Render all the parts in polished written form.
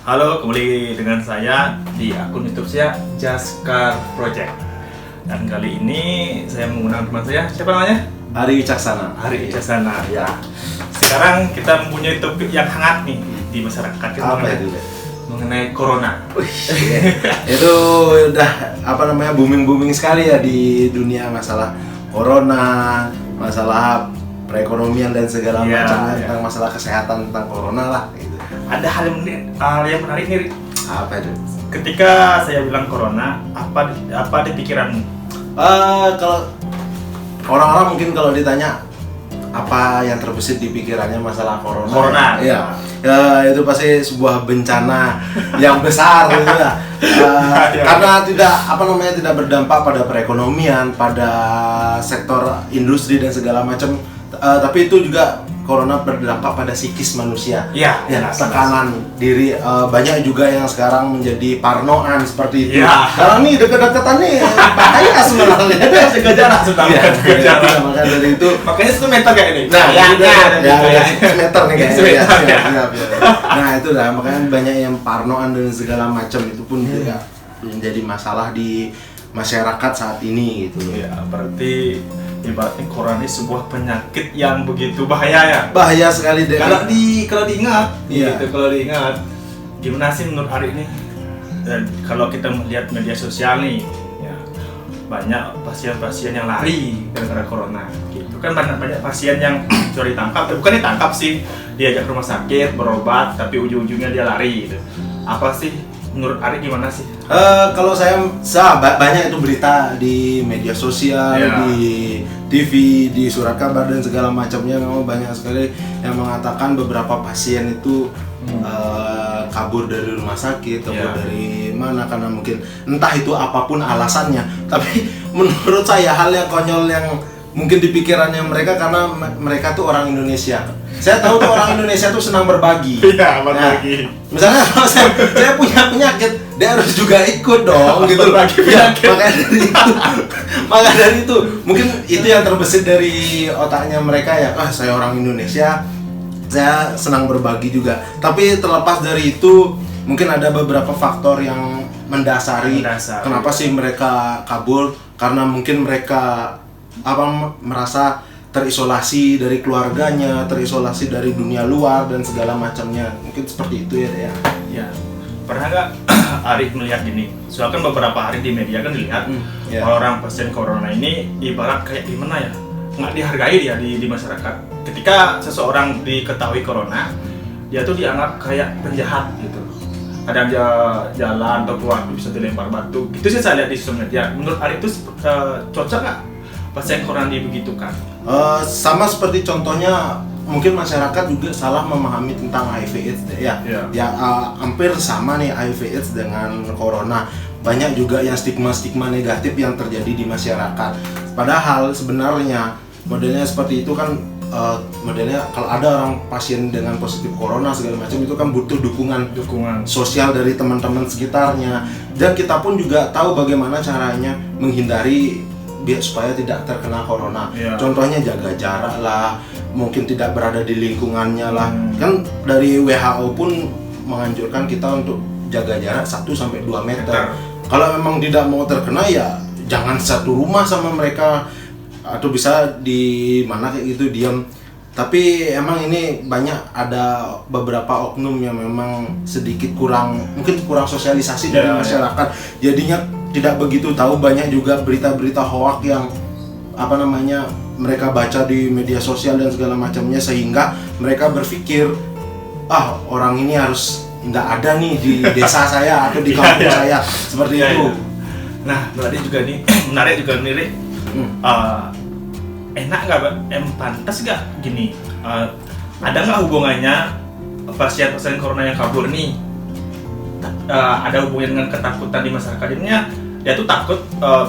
Halo, kembali dengan saya di akun YouTube saya Jaskar Project. Dan kali ini saya menggunakan teman saya, siapa namanya? Ari Wicaksana. Ari Wicaksana, ya. Sekarang kita mempunyai topik yang hangat nih di masyarakat kita mengenai corona. Itu udah booming sekali ya di dunia, masalah corona, masalah perekonomian dan segala macamnya, tentang masalah kesehatan, tentang corona lah gitu. Ada hal yang menarik nih. Apa itu? Ketika saya bilang corona, apa di pikiranmu? Kalau orang-orang mungkin kalau ditanya apa yang terbesit di pikirannya masalah corona, ya itu pasti sebuah bencana yang besar gitu ya. Karena tidak berdampak pada perekonomian, pada sektor industri dan segala macam, tapi itu juga corona berdampak pada psikis manusia. Tekanan diri, banyak juga yang sekarang menjadi parnoan seperti itu. Karena nih deket-deketan nih bahaya sebenarnya. Jaga jarak sebenarnya. Maka dari itu, makanya 1 meter kayak ini. Meter nih kayaknya. Nah itu lah, makanya banyak yang parnoan dan segala macam, itu pun juga menjadi masalah di masyarakat saat ini gitu. Ya, berarti ibaratnya corona ini sebuah penyakit yang begitu bahaya ya. Bahaya sekali deh. Kalau diingat, gimana sih menurut Ari ini? Dan kalau kita melihat media sosial nih, ya, banyak pasien-pasien yang lari gara-gara corona. Gitu kan, banyak pasien yang sudah ditangkap, bukan ditangkap sih, diajak ke rumah sakit berobat, tapi ujung-ujungnya dia lari. Gitu. Apa sih? Menurut Ari gimana sih? Kalau saya banyak itu berita di media sosial, di TV, di surat kabar dan segala macamnya, memang banyak sekali yang mengatakan beberapa pasien itu kabur dari rumah sakit, kabur dari mana, karena mungkin entah itu apapun alasannya. Tapi menurut saya hal yang konyol yang mungkin di pikirannya mereka, karena mereka tuh orang Indonesia. Saya tahu tuh orang Indonesia tuh senang berbagi. Iya, berbagi. Misalnya kalau saya punya penyakit, dia harus juga ikut dong, gitu. Berbagi penyakit. Maka dari itu, mungkin itu yang terbesit dari otaknya mereka ya. Saya orang Indonesia, saya senang berbagi juga. Tapi terlepas dari itu, mungkin ada beberapa faktor yang mendasari. Kenapa sih mereka kabur? Karena mungkin mereka merasa terisolasi dari keluarganya, terisolasi dari dunia luar dan segala macamnya. Mungkin seperti itu ya. Ya. Pernah nggak Ari melihat gini? Soalnya kan beberapa hari di media kan dilihat orang pasien corona ini ibarat kayak gimana ya? Nggak dihargai dia di masyarakat. Ketika seseorang diketahui corona, dia tuh dianggap kayak penjahat gitu. Kadang dia jalan atau keluar bisa dilempar batu. Gitu sih saya lihat di sosial media. Menurut Ari itu cocok nggak pasien corona dibegitukan? Sama seperti contohnya, mungkin masyarakat juga salah memahami tentang HIV/AIDS ya. Hampir sama nih HIV/AIDS dengan corona. Banyak juga yang stigma negatif yang terjadi di masyarakat. Padahal sebenarnya modelnya seperti itu kan, modelnya kalau ada orang pasien dengan positif corona segala macam, itu kan butuh dukungan sosial dari teman-teman sekitarnya. Dan kita pun juga tahu bagaimana caranya menghindari supaya tidak terkena corona. Contohnya jaga jarak lah, mungkin tidak berada di lingkungannya lah. Kan dari WHO pun menganjurkan kita untuk jaga jarak 1-2 meter. Kalau memang tidak mau terkena, ya jangan satu rumah sama mereka, atau bisa di mana kayak gitu diam. Tapi emang ini banyak ada beberapa oknum yang memang sedikit kurang sosialisasi dari masyarakat. Jadinya tidak begitu tahu, banyak juga berita-berita hoak yang mereka baca di media sosial dan segala macamnya, sehingga mereka berpikir orang ini harus tidak ada nih di desa saya atau di kampung saya, seperti itu. Nah, berarti juga nih menarik juga nih. Enak nggak, pantas nggak gini? Ada nggak hubungannya pasien corona yang kabur nih? Ada hubungan dengan ketakutan di masyarakat. Jadinya dia tuh takut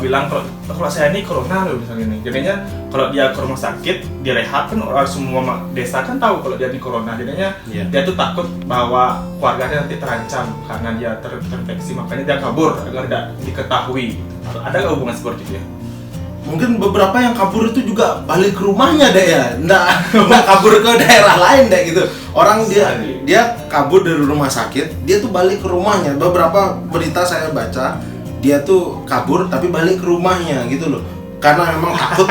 bilang kalau saya ini corona loh misalnya nih. Jadinya kalau dia ke rumah sakit direhab kan, orang semua desa kan tahu kalau dia di corona. Jadinya dia tuh takut bahwa keluarganya nanti terancam karena dia terinfeksi, makanya dia kabur agar tidak diketahui. Ada nggak hubungan seperti itu ya? mungkin beberapa yang kabur itu juga balik ke rumahnya deh ya, nggak kabur ke daerah lain deh gitu. Orang dia kabur dari rumah sakit, dia tuh balik ke rumahnya. Beberapa berita saya baca, dia tuh kabur tapi balik ke rumahnya gitu loh, karena memang takut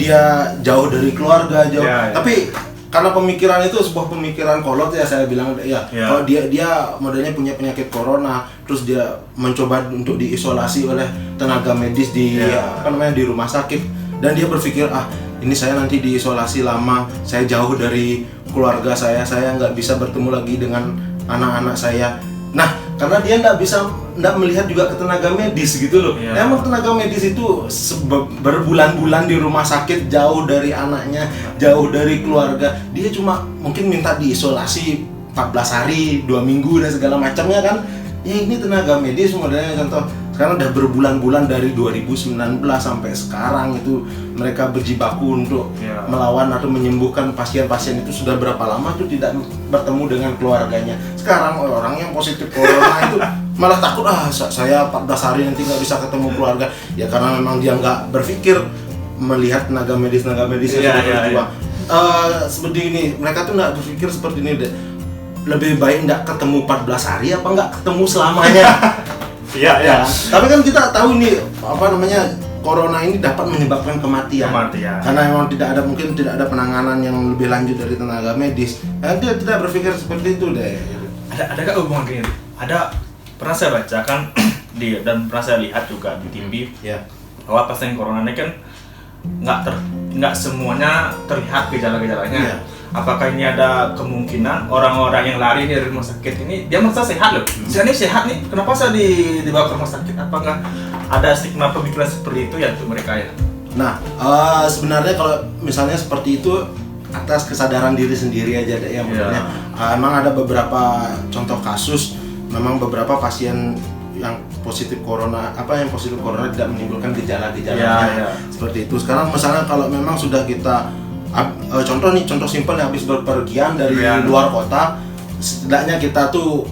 dia jauh dari keluarga, jauh. Tapi karena pemikiran itu sebuah pemikiran kolot ya, saya bilang ya. Kalau dia modelnya punya penyakit corona, terus dia mencoba untuk diisolasi oleh tenaga medis di di rumah sakit, dan dia berpikir ini saya nanti diisolasi lama, saya jauh dari keluarga saya nggak bisa bertemu lagi dengan anak-anak saya. Nah, karena dia nggak melihat juga ke tenaga medis gitu loh. Emang tenaga medis itu berbulan-bulan di rumah sakit, jauh dari anaknya, jauh dari keluarga. Dia cuma mungkin minta diisolasi 14 hari, 2 minggu dan segala macamnya kan. Ya ini tenaga medis modelnya, contoh sekarang udah berbulan-bulan dari 2019 sampai sekarang itu mereka berjibaku untuk melawan atau menyembuhkan pasien-pasien itu. Sudah berapa lama tuh tidak bertemu dengan keluarganya. Sekarang orang yang positif corona itu malah takut, saya 14 hari nanti nggak bisa ketemu keluarga. Ya karena memang dia nggak berpikir melihat tenaga medis yang sudah berjuang. Seperti ini, mereka tuh nggak berpikir seperti ini deh. Lebih baik nggak ketemu 14 hari apa nggak ketemu selamanya. Ya. Tapi kan kita tahu nih corona ini dapat menyebabkan kematian. Karena memang tidak ada penanganan yang lebih lanjut dari tenaga medis. Dia tidak berpikir seperti itu deh. Adakah hubungan ini? Pernah saya baca kan dan pernah saya lihat juga di TV bahwa pasien corona ini kan nggak semuanya terlihat gejala-gejalanya. Apakah ini ada kemungkinan orang-orang yang lari dari rumah sakit ini dia merasa sehat loh? Saya ini sehat nih, kenapa saya dibawa ke rumah sakit? Apakah ada stigma pemikiran seperti itu ya untuk mereka ya? Nah, sebenarnya kalau misalnya seperti itu atas kesadaran diri sendiri aja deh ya, maksudnya. Emang ada beberapa contoh kasus, memang beberapa pasien yang positif corona tidak menimbulkan gejala-gejalanya seperti itu. Sekarang misalnya kalau memang sudah kita contoh simpel yang habis berpergian dari luar kota, setidaknya kita tuh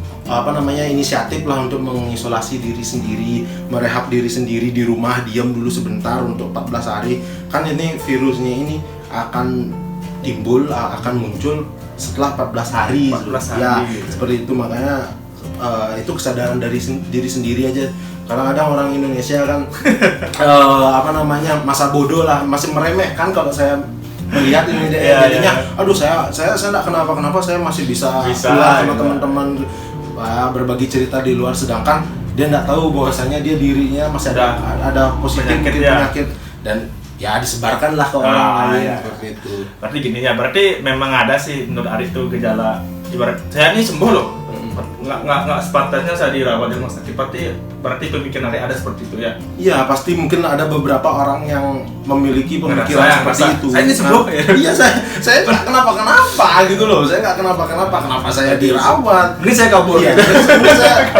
inisiatif lah untuk mengisolasi diri sendiri, merehab diri sendiri di rumah, diam dulu sebentar untuk 14 hari. Kan ini virusnya ini akan muncul setelah 14 hari. Ya, seperti itu. Makanya itu kesadaran dari diri sendiri aja. Kadang-kadang orang Indonesia kan masa bodoh lah, masih meremehkan kalau saya melihat ini jadinya saya enggak kenapa saya masih bisa keluar sama teman-teman berbagi cerita di luar, sedangkan dia enggak tahu bahwasanya dirinya masih ada positif penyakit dan disebarkanlah ke orang lain seperti itu. Berarti gini ya, berarti memang ada sih menurut Ari itu gejala ibarat saya ini sembuh loh. Nggak sepatutnya saya dirawat di rumah sakit, berarti pemikiran ada seperti itu ya? Iya, pasti mungkin ada beberapa orang yang memiliki pemikiran seperti itu. Saya ini sembuh ya? Iya, saya nggak kenapa gitu loh. Saya nggak kenapa saya dirawat. Ini saya kabur. Iya,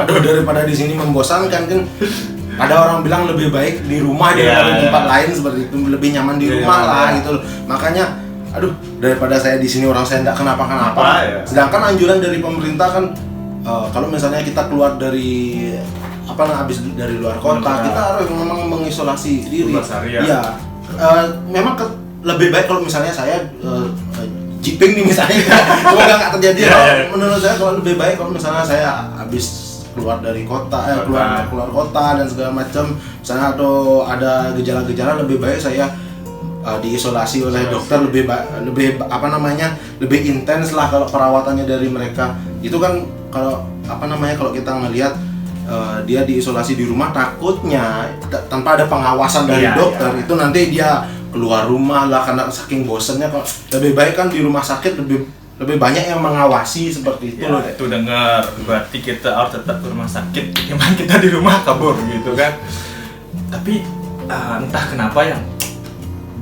daripada di sini membosankan kan. Ada orang bilang lebih baik di rumah daripada di tempat lain seperti itu, lebih nyaman di rumah lah gitu loh. Makanya daripada saya di sini orang saya nggak kenapa-kenapa. Sedangkan anjuran dari pemerintah kan kalau misalnya kita keluar dari habis dari luar kota, kita harus memang mengisolasi diri. Iya. Memang lebih baik kalau misalnya saya jiping nih misalnya, semoga nggak terjadi. Menurut saya kalau lebih baik kalau misalnya saya habis keluar dari kota, keluar kota dan segala macam, misalnya atau ada gejala-gejala, lebih baik saya diisolasi oleh dokter, lebih intens lah kalau perawatannya dari mereka. Itu kan kalau kalau kita ngelihat dia diisolasi di rumah, takutnya tanpa ada pengawasan dari dokter itu nanti dia keluar rumah lah karena saking bosannya. Kok lebih baik kan di rumah sakit lebih banyak yang mengawasi seperti itu loh. Itu dengar, berarti kita harus tetap ke rumah sakit ketimbang kita di rumah kabur gitu kan. Tapi entah kenapa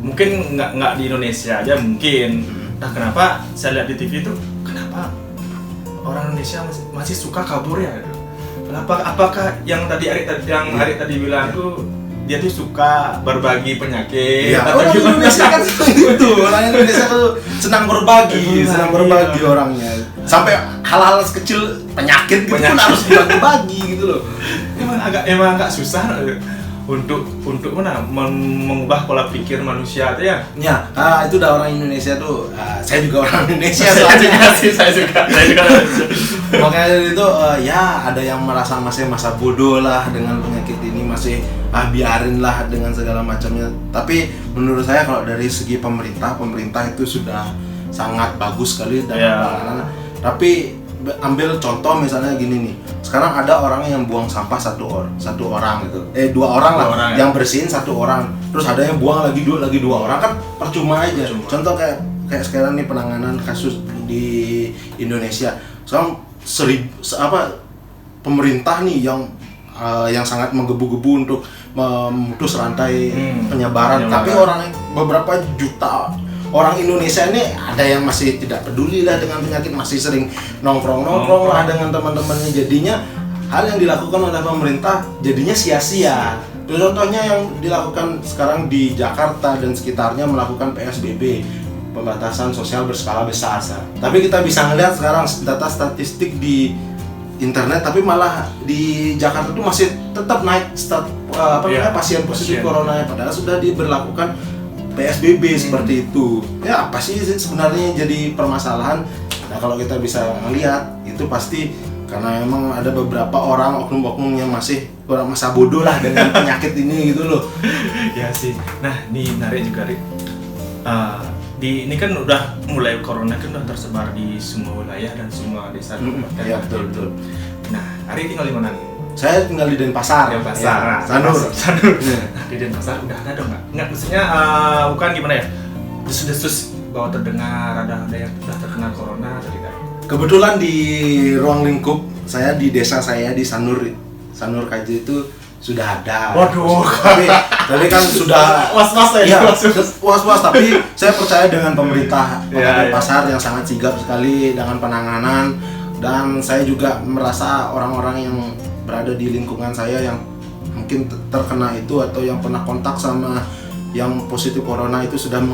mungkin nggak di Indonesia aja mungkin, entah kenapa saya lihat di TV itu, kenapa orang Indonesia masih suka kabur ya? Apakah yang Ari tadi bilang tuh dia tuh suka berbagi penyakit? Orang Indonesia kan gitu. Orang Indonesia tuh senang berbagi orangnya. Sampai hal-hal kecil penyakit gitu pun harus dibagi-bagi gitu loh. Emang agak susah. untuk mana mengubah pola pikir manusia itu ya. Ya, itu udah orang Indonesia tuh. Saya juga orang Indonesia saya soalnya. juga. Makanya dari itu ya ada yang merasa masih masa bodoh lah dengan penyakit ini, masih biarin lah dengan segala macamnya. Tapi menurut saya kalau dari segi pemerintah itu sudah sangat bagus sekali dalam penanganan. Tapi ambil contoh misalnya gini nih, sekarang ada orang yang buang sampah satu orang gitu, dua orang yang bersihin satu orang, terus ada yang buang lagi dua orang, kan percuma aja. Contoh kayak sekarang nih penanganan kasus di Indonesia, sekarang pemerintah nih yang sangat menggebu-gebu untuk memutus rantai penyebaran, tapi beberapa juta orang Indonesia ini ada yang masih tidak peduli lah dengan penyakit, masih sering nongkrong lah dengan teman-temannya. Jadinya hal yang dilakukan oleh pemerintah jadinya sia-sia. Contohnya yang dilakukan sekarang di Jakarta dan sekitarnya, melakukan PSBB, pembatasan sosial berskala besar. Tapi kita bisa ngelihat sekarang data statistik di internet, tapi malah di Jakarta itu masih tetap naik pasien positif corona, padahal sudah diberlakukan PSBB seperti itu. Ya apa sih sebenarnya jadi permasalahan? Nah kalau kita bisa melihat itu pasti karena memang ada beberapa orang oknum-oknum yang masih kurang masa bodoh lah dengan penyakit ini gitu loh. Ya sih. Nah ini menarik juga Rik. Ini kan udah mulai corona kan udah tersebar di semua wilayah dan semua desa. Ya betul. Nah Ari tinggal di mana nih? Saya tinggal di Denpasar. Ya, Sanur. Nah, di Denpasar udah ada dong nggak? Nggak, maksudnya bukan gimana ya? Destus bahwa terdengar ada yang sudah terkena corona atau tidak? Kebetulan di ruang lingkup saya di desa saya di Sanur Kajo itu sudah ada. Waduh. Tapi kan sudah was-was ya. Was-was, tapi saya percaya dengan pemerintah Denpasar yang sangat sigap sekali dengan penanganan, dan saya juga merasa orang-orang yang berada di lingkungan saya yang mungkin terkena itu atau yang pernah kontak sama yang positif corona itu sudah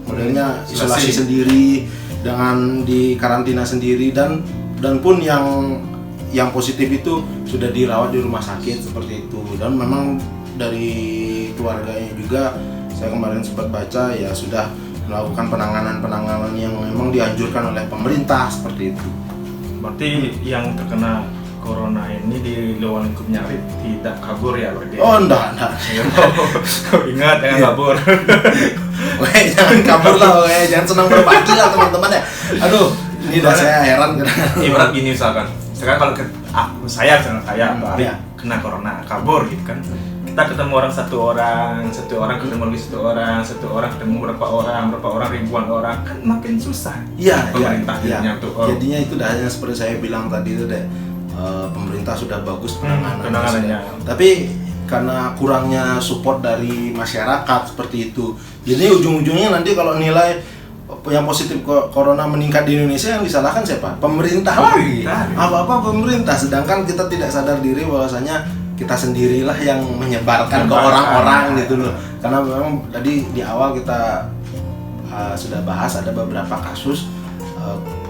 modelnya isolasi sendiri dengan di karantina sendiri, dan pun yang positif itu sudah dirawat di rumah sakit seperti itu. Dan memang dari keluarganya juga saya kemarin sempat baca ya sudah melakukan penanganan yang memang dianjurkan oleh pemerintah seperti itu. Berarti yang terkena corona ini di luar lingkupnya tidak kabur ya berarti? Oh enggak. Ingat jangan kabur. Jangan kabur lah, jangan senang berbagi lah teman-teman ya. Aduh, ini dah saya heran. Ibarat gini misalkan, sekarang kalau saya kena corona kabur gitu kan, kita ketemu satu orang ketemu lagi satu orang ketemu berapa orang ribuan orang, kan makin susah. Iya. Pemerintahnya tuh. Jadinya itu dah yang seperti saya bilang tadi itu deh. Pemerintah sudah bagus penanganannya, tapi karena kurangnya support dari masyarakat seperti itu, jadi ujung-ujungnya nanti kalau nilai yang positif corona meningkat di Indonesia, yang disalahkan siapa? Pemerintah lagi. Apa-apa pemerintah, sedangkan kita tidak sadar diri bahwasanya kita sendirilah yang menyebarkan ke orang-orang gitu loh. Karena memang tadi di awal kita sudah bahas ada beberapa kasus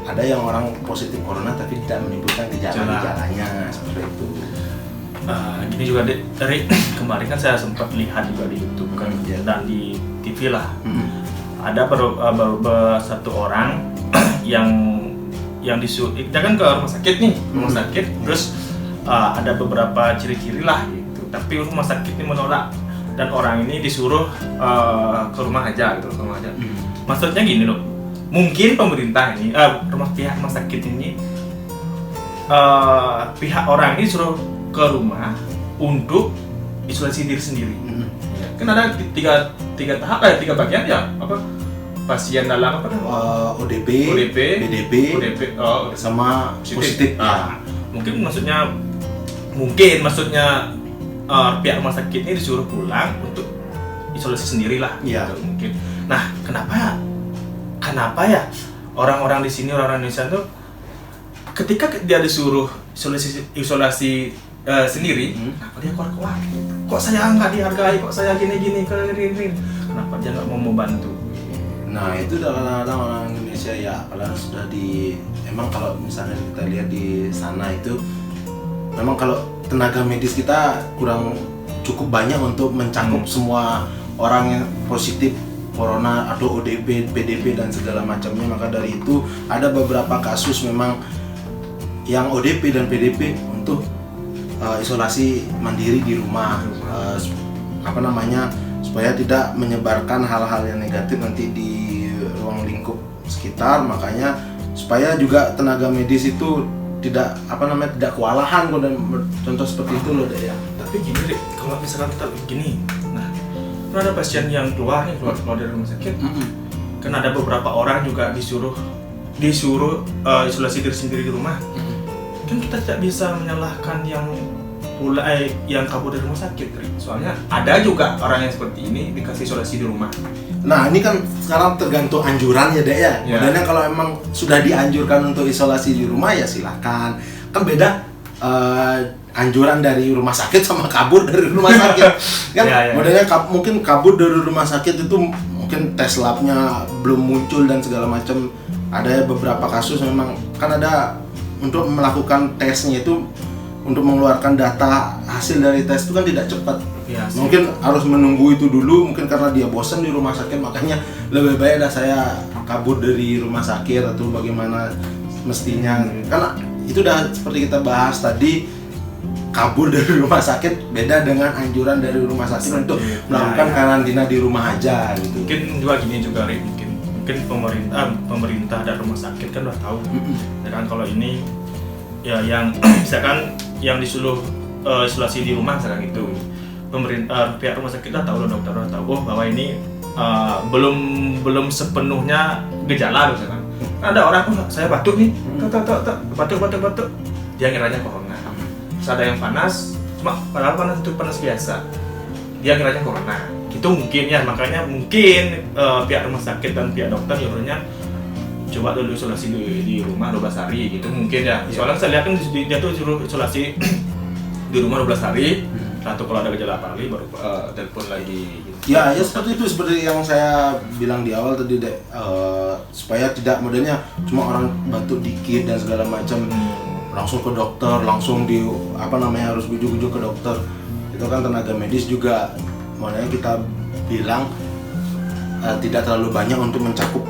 ada yang orang positif corona tapi tidak menimbulkan gejala-gejalanya seperti itu. Gini juga dari kemarin kan saya sempat lihat juga di YouTube kan dan di TV lah. Ada baru satu orang yang disuruh, kita kan ke rumah sakit nih, terus ada beberapa ciri-ciri lah gitu. Tapi rumah sakit ini menolak dan orang ini disuruh ke rumah aja gitu, Maksudnya gini loh. Mungkin pemerintah ini, pihak rumah sakit ini, pihak orang ini suruh ke rumah untuk isolasi diri sendiri. Kan ada tiga tahap, tiga bagian ya, pasien dalam ODP, BDP, sama positif. Mungkin maksudnya pihak rumah sakit ini disuruh pulang untuk isolasi sendiri lah. Gitu, mungkin. Nah, kenapa ya orang-orang di sini, orang Indonesia tuh ketika dia disuruh isolasi sendiri, kenapa dia keluar? Kok saya nggak dihargai? Kok saya gini? Kenapa dia nggak mau membantu? Nah itu kadang-kadang orang Indonesia ya, kalau sudah emang kalau misalnya kita lihat di sana itu, memang kalau tenaga medis kita kurang cukup banyak untuk mencakup semua orang yang positif corona atau ODP, PDP dan segala macamnya. Maka dari itu ada beberapa kasus memang yang ODP dan PDP untuk isolasi mandiri di rumah, supaya tidak menyebarkan hal-hal yang negatif nanti di ruang lingkup sekitar. Makanya supaya juga tenaga medis itu tidak tidak kewalahan dan contoh seperti itu loh ya. Tapi gini deh, kalau misalkan kita begini, ada pasien yang keluar dari rumah sakit, kan ada beberapa orang juga disuruh isolasi diri sendiri di rumah. Kan kita tidak bisa menyalahkan yang kabur dari rumah sakit, soalnya ada juga orang yang seperti ini dikasih isolasi di rumah. Nah ini kan sekarang tergantung anjuran ya Dek ya. Kemudian kalau emang sudah dianjurkan untuk isolasi di rumah ya silahkan. Kan beda anjuran dari rumah sakit sama kabur dari rumah sakit kan. Modelnya mungkin kabur dari rumah sakit itu mungkin tes labnya belum muncul dan segala macam. Ada beberapa kasus memang kan ada untuk melakukan tesnya itu, untuk mengeluarkan data hasil dari tes itu kan tidak cepat. Mungkin harus menunggu itu dulu, mungkin karena dia bosan di rumah sakit, makanya lebih baik saya kabur dari rumah sakit atau bagaimana mestinya. Karena itu udah seperti kita bahas tadi, kabur dari rumah sakit beda dengan anjuran dari rumah sakit untuk melakukan karantina di rumah aja gitu. Mungkin juga gini juga mungkin pemerintah dan rumah sakit kan udah tahu. Dan kalau ini ya yang misalkan yang disuruh isolasi di rumah misalkan gitu, pihak rumah sakit udah tahu, dokter udah tahu bahwa ini belum sepenuhnya gejala misalkan. Ada orang saya batuk nih, batuk, dia ngiranya corona. Terus ada yang panas, padahal panas itu panas biasa, dia ngiranya corona. Itu mungkin ya, makanya mungkin pihak rumah sakit dan pihak dokter nyuruhnya coba dulu isolasi di rumah 12 hari gitu mungkin ya. Soalnya saya lihat kan dia tuh suruh isolasi di rumah 12 hari. Atau kalau ada gejala apa lagi baru telepon lagi gitu. Ya seperti itu, seperti yang saya bilang di awal tadi Dek, supaya tidak modelnya cuma orang batuk dikit dan segala macam langsung ke dokter, langsung harus bujuk-bujuk ke dokter. Itu kan tenaga medis juga, makanya kita bilang tidak terlalu banyak untuk mencakup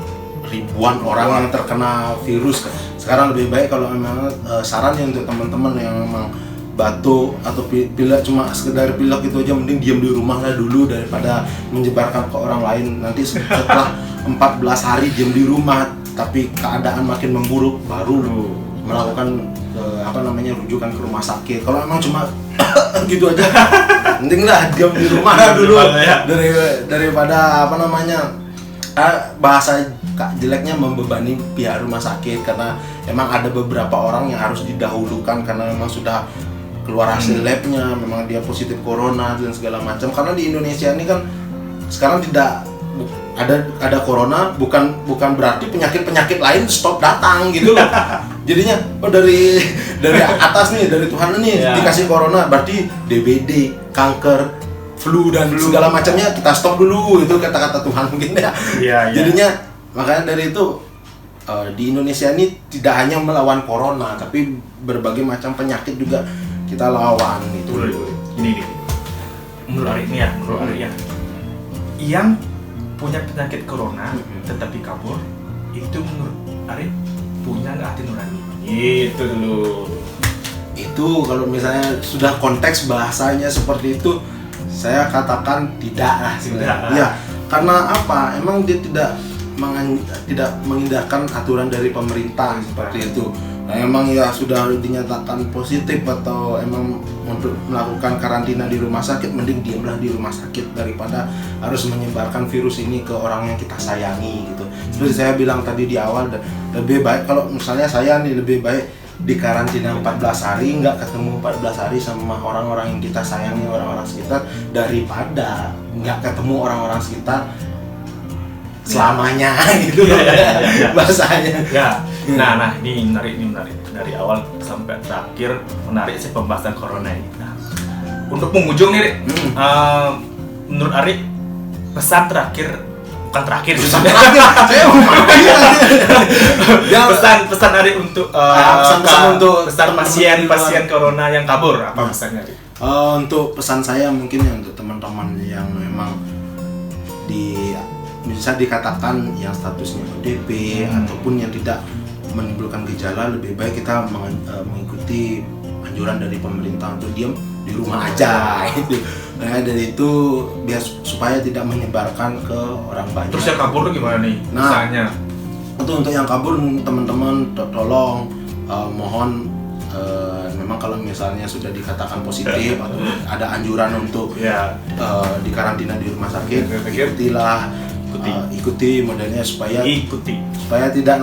ribuan orang yang terkena virus. Sekarang lebih baik kalau memang sarannya untuk teman-teman yang memang batuk atau pilek, cuma sekedar pilek itu aja, mending diam di rumah lah dulu daripada menyebarkan ke orang lain. Nanti setelah 14 hari diam di rumah tapi keadaan makin memburuk, baru melakukan rujukan ke rumah sakit. Kalau emang cuma gitu aja, mending lah diam di rumah dulu daripada bahasa jeleknya membebani pihak rumah sakit. Karena emang ada beberapa orang yang harus didahulukan karena memang sudah keluar hasil labnya, memang dia positif corona dan segala macam. Karena di Indonesia ini kan sekarang tidak ada corona, bukan berarti penyakit lain stop datang gitu loh. Jadinya dari atas nih, dari Tuhan nih dikasih corona, berarti DBD, kanker, flu dan segala macamnya kita stop dulu, itu kata-kata Tuhan mungkin ya. Jadinya makanya dari itu di Indonesia ini tidak hanya melawan corona, tapi berbagai macam penyakit juga kita lawan gitu. Ini menurut Ari ya, yang punya penyakit corona tetapi kabur, itu menurut Ari punya nggak hati nurani? Itu dulu. Itu kalau misalnya sudah konteks bahasanya seperti itu, saya katakan tidak lah sebenarnya. Ya, karena apa? Emang dia tidak mengindahkan aturan dari pemerintah seperti itu. Nah, emang ya sudah dinyatakan positif atau emang untuk melakukan karantina di rumah sakit, mending diamlah di rumah sakit daripada harus menyebarkan virus ini ke orang yang kita sayangi gitu. Seperti saya bilang tadi di awal, lebih baik kalau misalnya saya nih, lebih baik di karantina 14 hari, nggak ketemu 14 hari sama orang-orang yang kita sayangi, orang-orang sekitar, daripada nggak ketemu orang-orang sekitar selamanya gitu loh bahasanya. Nah ini menarik dari awal sampai terakhir, menarik sih pembahasan corona ini. Nah, untuk penghujung nih, menurut Ari pesan terakhir, bukan terakhir sih, pesan Ari untuk pesan pasien corona yang kabur, apa pesannya Ari? Untuk pesan saya mungkin ya untuk teman-teman yang memang bisa dikatakan yang statusnya ODP ataupun yang tidak menimbulkan gejala, lebih baik kita mengikuti anjuran dari pemerintah untuk diam di rumah aja gitu. Nah, dari itu biar supaya tidak menyebarkan ke orang banyak. Terus yang kabur tuh gimana nih? Nah, misalnya untuk yang kabur teman-teman tolong mohon memang kalau misalnya sudah dikatakan positif atau ada anjuran untuk dikarantina di rumah sakit, ikuti modelnya supaya tidak